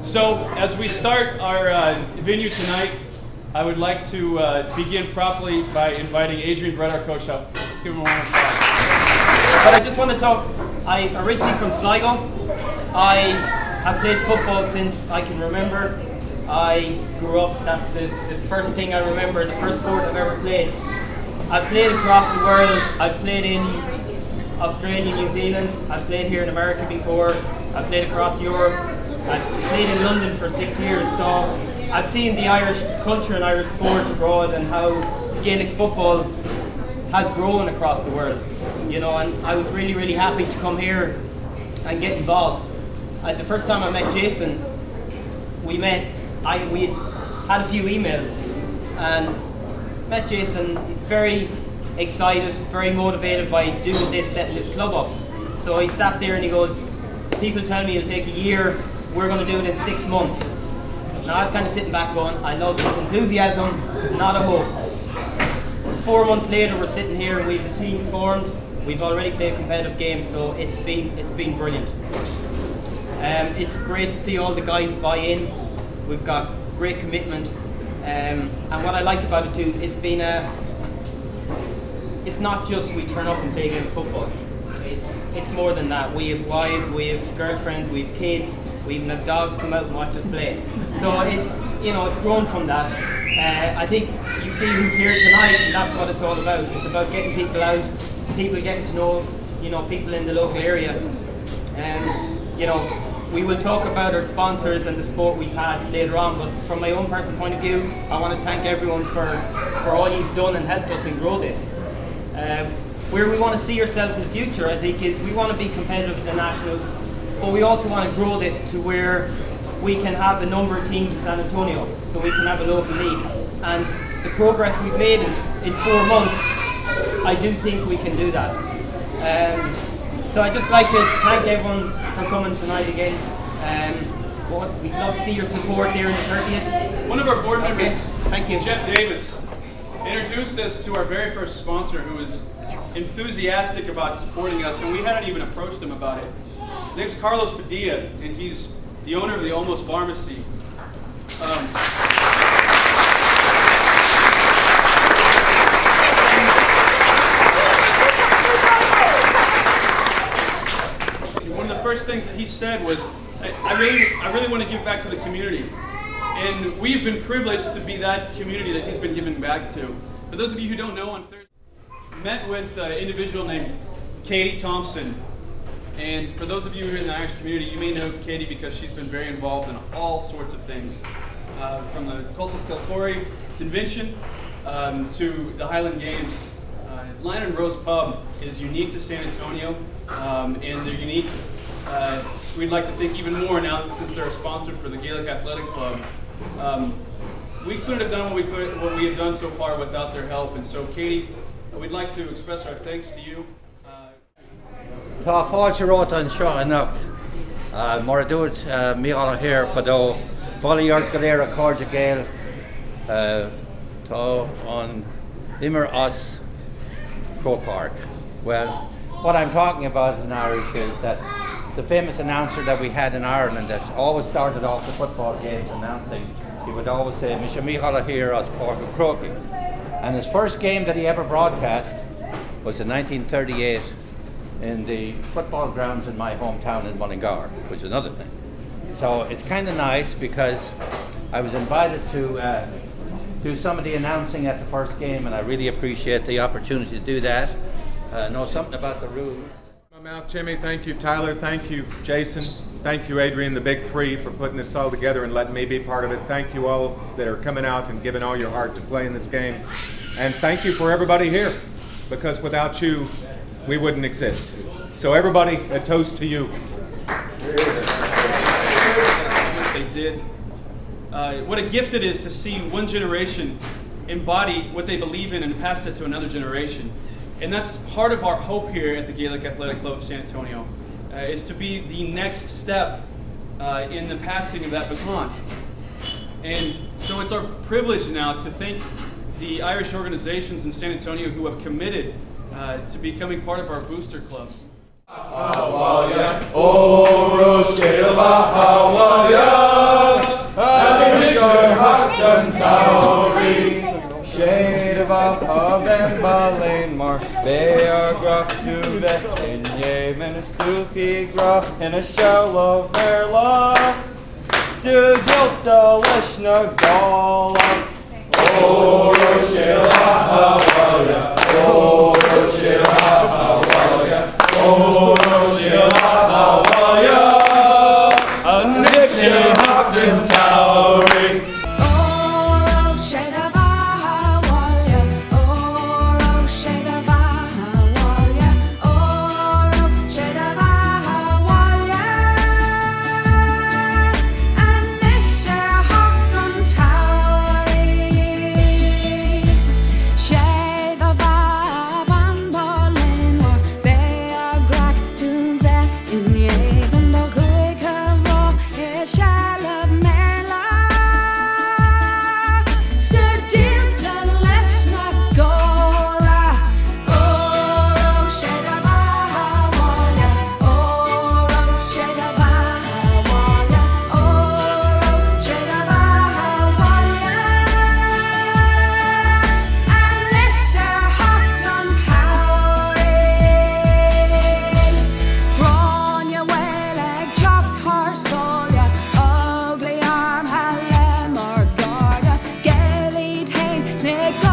So, as we start our venue tonight, I would like to begin properly by inviting Adrian Brett, our coach, up. Let's give him a round of applause. But I just want to talk, I'm originally from Sligo. I have played football since I can remember. I grew up, that's the first thing I remember, the first sport I've ever played. I've played across the world. I've played in Australia, New Zealand. I've played here in America before. I've played across Europe. I've played in London for 6 years, so I've seen the Irish culture and Irish sport abroad and how Gaelic football has grown across the world. You know, and I was really, really happy to come here and get involved. The first time I met Jason, we had a few emails and met Jason, very excited, very motivated by doing this, setting this club up. So he sat there and he goes, people tell me it'll take a year, we're going to do it in 6 months. Now I was kind of sitting back going, I love his enthusiasm, not a hope. 4 months later we're sitting here and we've a team formed, we've already played competitive games, so it's been brilliant. It's great to see all the guys buy in, we've got great commitment, and what I like about it too, it's not just we turn up and play a game of football. It's more than that. We have wives, we have girlfriends, we have kids, we even have dogs come out and watch us play. So it's grown from that. I think you see who's here tonight, and that's what it's all about. It's about getting people out, people getting to know, people in the local area. We will talk about our sponsors and the support we've had later on, but from my own personal point of view, I want to thank everyone for all you've done and helped us and grow this. Where we want to see ourselves in the future, I think, is we want to be competitive at the Nationals, but we also want to grow this to where we can have a number of teams in San Antonio, so we can have a local league. And the progress we've made in 4 months, I do think we can do that. So I'd just like to thank everyone for coming tonight again. We'd love to see your support there in the 30th. One of our board members, thank you. Jeff Davis, introduced us to our very first sponsor, who was enthusiastic about supporting us, and we hadn't even approached him about it. His name's Carlos Padilla, and he's the owner of the Olmos Bharmacy. One of the first things that he said was, I really want to give back to the community. And we've been privileged to be that community that he's been giving back to. For those of you who don't know, on Thursday, I met with an individual named Katie Thompson. And for those of you who are in the Irish community, you may know Katie because she's been very involved in all sorts of things. From the Cultus Cultori Convention to the Highland Games. Lion and Rose Pub is unique to San Antonio, and they're unique. We'd like to think even more now since they're a sponsor for the Gaelic Athletic Club. We couldn't have done what we have done so far without their help, and so Katie, we'd like to express our thanks to you. Tá fáilte rót an seo anocht. Mar a dúirt míghala here fadó Boliart Galera Corja Gael tá on Immer Us Pro Park. Well, what I'm talking about in Irish is that the famous announcer that we had in Ireland that always started off the football games announcing, he would always say, Misha Míchala here as Park of Croaking. And his first game that he ever broadcast was in 1938 in the football grounds in my hometown in Mullingar, which is another thing. So it's kind of nice because I was invited to do some of the announcing at the first game, and I really appreciate the opportunity to do that. Know something about the rules. My mouth, Jimmy. Thank you, Tyler. Thank you, Jason. Thank you, Adrian, the big three, for putting this all together and letting me be part of it. Thank you all that are coming out and giving all your heart to play in this game. And thank you for everybody here, because without you, we wouldn't exist. So everybody, a toast to you. They did. What a gift it is to see one generation embody what they believe in and pass it to another generation. And that's part of our hope here at the Gaelic Athletic Club of San Antonio, is to be the next step in the passing of that baton. And so it's our privilege now to thank the Irish organizations in San Antonio who have committed to becoming part of our booster club. Shade of a ben Ballinmore, they are graf to the tinye, ministuki graf in a shell of their love. Still guilt the lishna gala. Oh, Roshila Hawalia, oh, Roshila Hawalia, oh, Roshila Hawalia, a nickname hopped in Towery. Snake